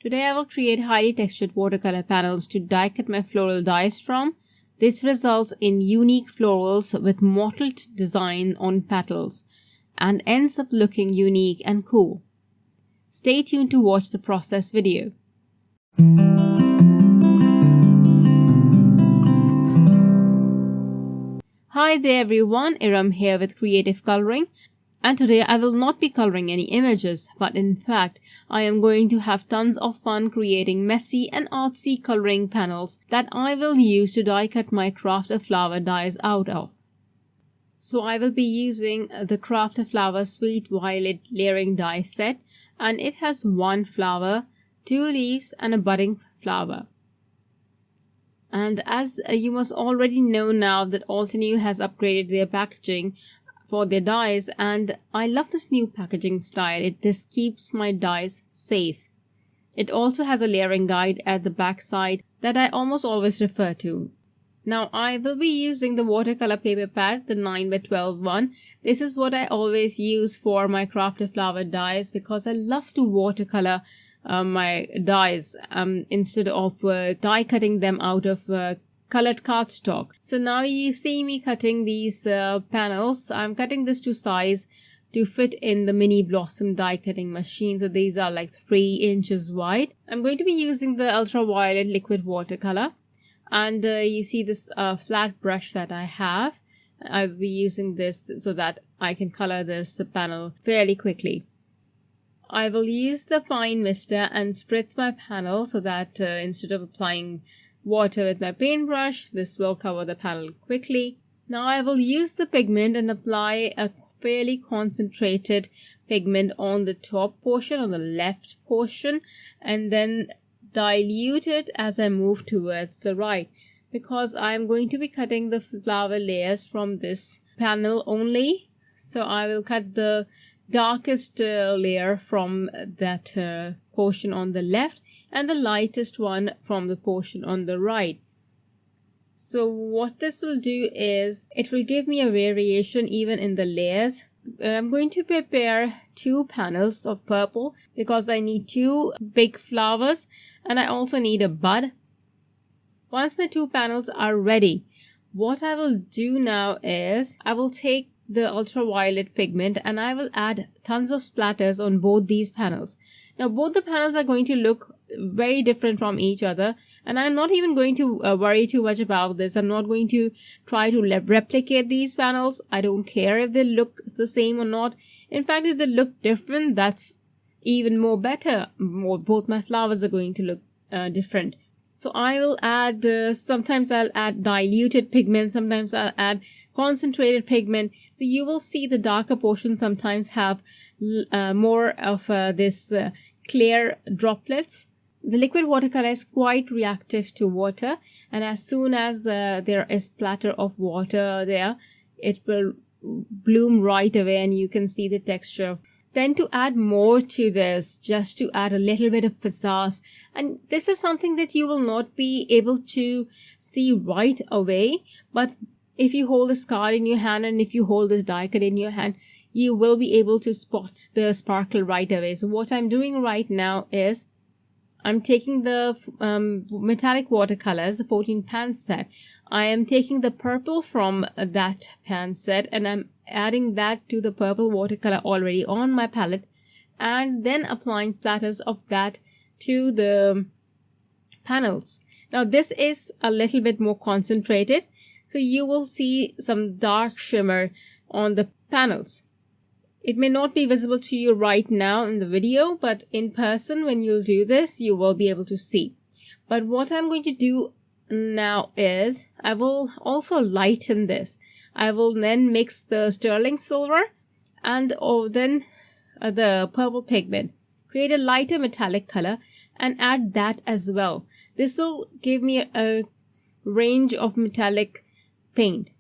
Today I will create highly textured watercolor panels to die cut my floral dies from. This results in unique florals with mottled design on petals and ends up looking unique and cool. Stay tuned to watch the process video. Hi there everyone, Iram here with Creative Coloring, and today I will not be coloring any images, but in fact I am going to have tons of fun creating messy and artsy coloring panels that I will use to die cut my craft a flower dies out of. So I will be using the Craft a Flower Sweet Violet layering die set, and it has one flower, two leaves and a budding flower. And as you must already know now that Altenew has upgraded their packaging for their dies, and I love this new packaging style. This keeps my dies safe. It also has a layering guide at the back side that I almost always refer to. Now I will be using the Watercolor Paper Pad, the 9x12 one. This is what I always use for my Craft a Flower dies because I love to watercolor my dies instead of die cutting them out of colored cardstock. So now you see me cutting these panels. I'm cutting this to size to fit in the mini blossom die cutting machine. So these are like 3 inches wide. I'm going to be using the Ultraviolet liquid watercolor, and you see this flat brush that I have. I'll be using this so that I can color this panel fairly quickly. I will use the fine mister and spritz my panel so that instead of applying water with my paintbrush, this will cover the panel quickly. Now I will use the pigment and apply a fairly concentrated pigment on the top portion, on the left portion, and then dilute it as I move towards the right, because I'm going to be cutting the flower layers from this panel only. So I will cut the darkest layer from that portion on the left and the lightest one from the portion on the right. So what this will do is it will give me a variation even in the layers. I'm going to prepare 2 panels of purple because I need 2 big flowers and I also need a bud. Once my 2 panels are ready, what I will do now is I will take the ultraviolet pigment and I will add tons of splatters on both these panels. Now both the panels are going to look very different from each other, and I'm not even going to worry too much about this. I'm not going to try to replicate these panels. I don't care if they look the same or not. In fact, if they look different, that's even more better. Both my flowers are going to look different. So I will add, sometimes I'll add diluted pigment, sometimes I'll add concentrated pigment. So you will see the darker portions sometimes have more of this clear droplets. The liquid watercolor is quite reactive to water, and as soon as there is splatter of water there, it will bloom right away and you can see the texture. Then to add more to this, just to add a little bit of pizzazz, and this is something that you will not be able to see right away, but if you hold this card in your hand and if you hold this die cut in your hand, you will be able to spot the sparkle right away. So what I'm doing right now is I'm taking the metallic watercolors, the 14 pan set. I am taking the purple from that pan set and I'm adding that to the purple watercolor already on my palette, and then applying splatters of that to the panels. Now this is a little bit more concentrated, so you will see some dark shimmer on the panels. It may not be visible to you right now in the video, but in person when you'll do this, you will be able to see. But what I'm going to do now is I will also lighten this. I will then mix the sterling silver and then the purple pigment, create a lighter metallic color and add that as well. This will give me a range of metallic paint.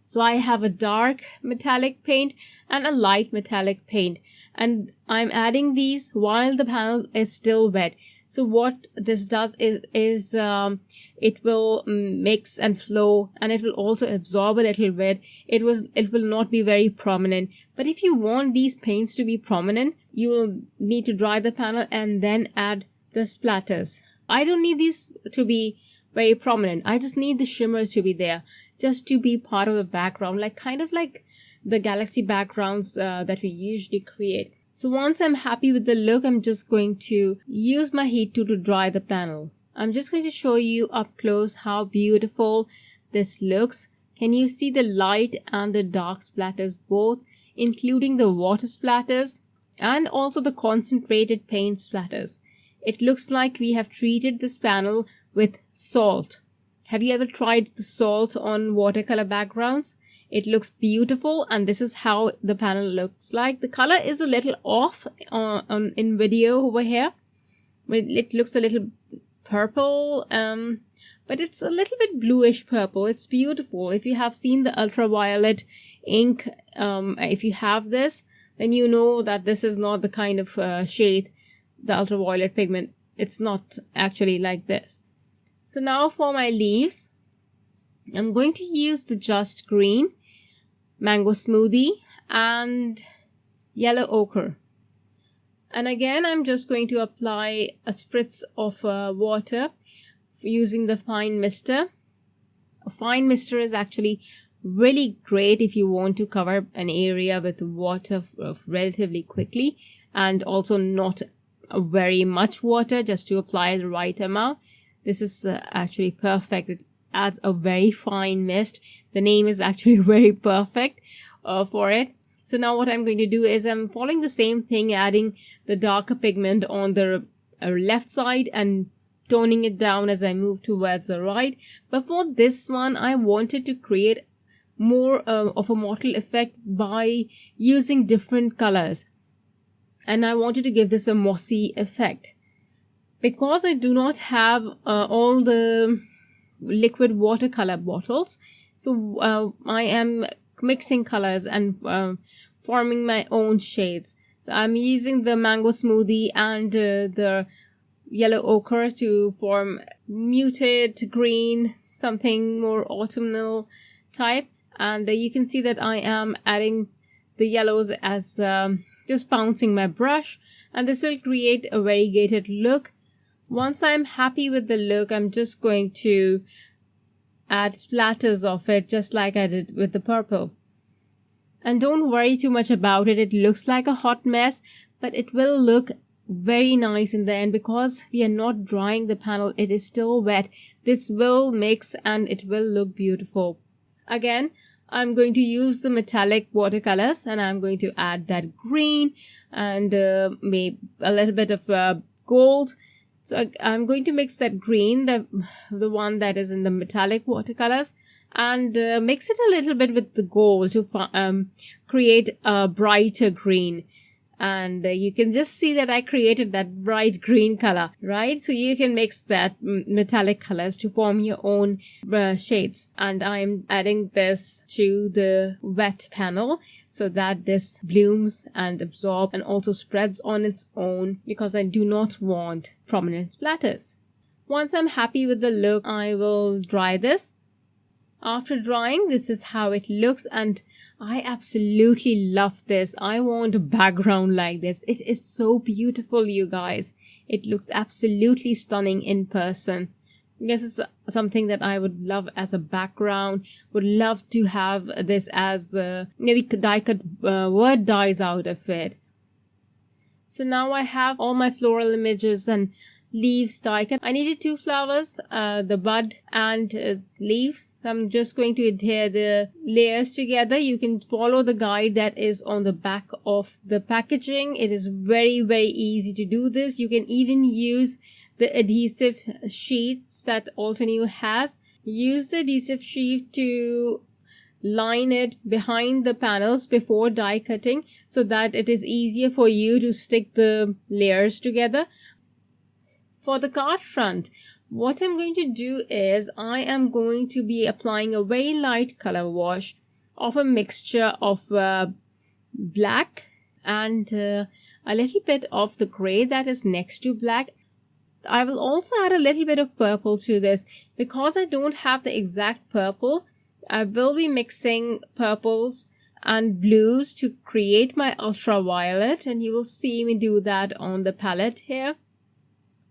So I have a dark metallic paint and a light metallic paint, and I'm adding these while the panel is still wet. So what this does is it will mix and flow, and it will also absorb a little bit. It will not be very prominent. But if you want these paints to be prominent, you will need to dry the panel and then add the splatters. I don't need these to be very prominent. I just need the shimmers to be there, just to be part of the background, like kind of like the galaxy backgrounds that we usually create. So once I'm happy with the look, I'm just going to use my heat tool to dry the panel. I'm just going to show you up close how beautiful this looks. Can you see the light and the dark splatters both, including the water splatters and also the concentrated paint splatters? It looks like we have treated this panel with salt. Have you ever tried the salt on watercolor backgrounds? It looks beautiful, and this is how the panel looks like. The color is a little off in video over here. It looks a little purple, but it's a little bit bluish purple. It's beautiful. If you have seen the ultraviolet ink, if you have this, then you know that this is not the kind of shade, the ultraviolet pigment. It's not actually like this. So now for my leaves, I'm going to use the Just Green, Mango Smoothie, and Yellow Ochre. And again, I'm just going to apply a spritz of water using the fine mister. A fine mister is actually really great if you want to cover an area with water relatively quickly, and also not very much water, just to apply the right amount. This is actually perfect. It adds a very fine mist. The name is actually very perfect for it. So now what I'm going to do is I'm following the same thing, adding the darker pigment on the left side and toning it down as I move towards the right. But for this one, I wanted to create more of a mottled effect by using different colors. And I wanted to give this a mossy effect. Because I do not have all the liquid watercolor bottles, so I am mixing colors and forming my own shades. So I'm using the Mango Smoothie and the Yellow Ochre to form muted green, something more autumnal type. And you can see that I am adding the yellows as just bouncing my brush, and this will create a variegated look. Once I'm happy with the look, I'm just going to add splatters of it, just like I did with the purple. And don't worry too much about it. It looks like a hot mess, but it will look very nice in the end because we are not drying the panel. It is still wet. This will mix and it will look beautiful. Again, I'm going to use the metallic watercolors, and I'm going to add that green and maybe a little bit of gold. So I'm going to mix that green, the one that is in the metallic watercolors, and mix it a little bit with the gold to create a brighter green. And you can just see that I created that bright green color, right? So you can mix that metallic colors to form your own shades. And I'm adding this to the wet panel so that this blooms and absorbs and also spreads on its own, because I do not want prominent splatters. Once I'm happy with the look, I will dry this. After drying, this is how it looks, and I absolutely love this. I want a background like this. It is so beautiful, you guys. It looks absolutely stunning in person. This is something that I would love as a background. Would love to have this as maybe die cut word dies out of it. So now I have all my floral images and leaves die cut. I needed 2 flowers, the bud and leaves. I'm just going to adhere the layers together. You can follow the guide that is on the back of the packaging. It is very, very easy to do this. You can even use the adhesive sheets that Altenew has. Use the adhesive sheet to line it behind the panels before die cutting so that it is easier for you to stick the layers together. For the card front, what I'm going to do is I am going to be applying a very light color wash of a mixture of black and a little bit of the gray that is next to black. I will also add a little bit of purple to this. Because I don't have the exact purple, I will be mixing purples and blues to create my ultraviolet, and you will see me do that on the palette here.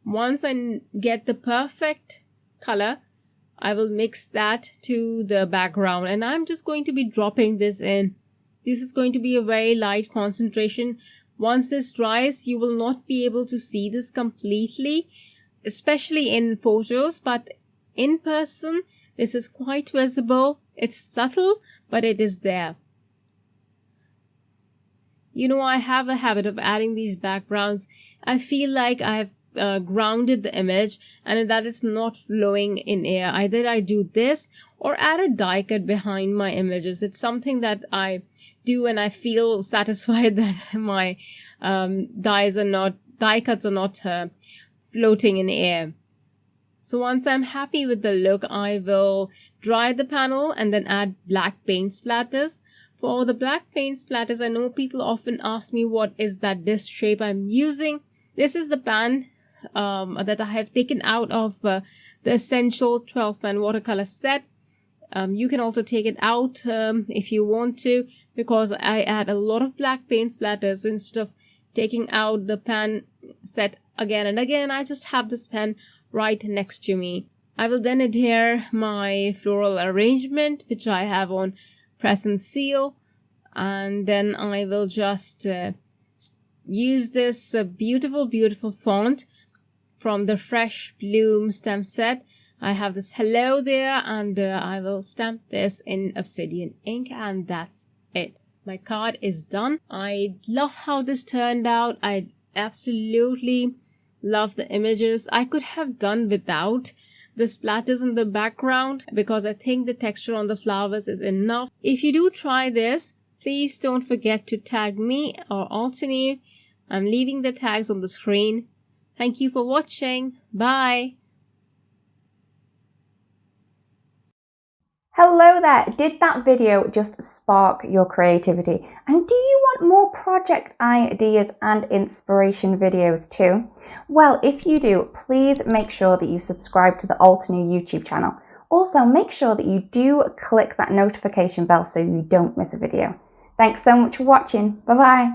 Once I get the perfect color, I will mix that to the background, and I'm just going to be dropping this in. This is going to be a very light concentration. Once this dries, you will not be able to see this completely, especially in photos, but in person, this is quite visible. It's subtle, but it is there. You know, I have a habit of adding these backgrounds. I feel like I've grounded the image and that it's not flowing in air. Either I do this or add a die cut behind my images. It's something that I do and I feel satisfied that my die cuts are not floating in air. So once I'm happy with the look, I will dry the panel and then add black paint splatters. For the black paint splatters, I know people often ask me what is that disc shape I'm using. This is the pan that I have taken out of the Essential 12-pan watercolor set. You can also take it out if you want to, because I add a lot of black paint splatters. So instead of taking out the pan set again and again, I just have this pen right next to me. I will then adhere my floral arrangement, which I have on press and seal, and then I will just use this beautiful font from the Fresh Bloom stamp set. I have this hello there, and I will stamp this in Obsidian ink, and that's it. My card is done. I love how this turned out. I absolutely love the images. I could have done without the splatters in the background because I think the texture on the flowers is enough. If you do try this, please don't forget to tag me or Altenew. I'm leaving the tags on the screen. Thank you for watching. Bye. Hello there! Did that video just spark your creativity? And do you want more project ideas and inspiration videos too? Well, if you do, please make sure that you subscribe to the Altenew YouTube channel. Also, make sure that you do click that notification bell so you don't miss a video. Thanks so much for watching. Bye bye!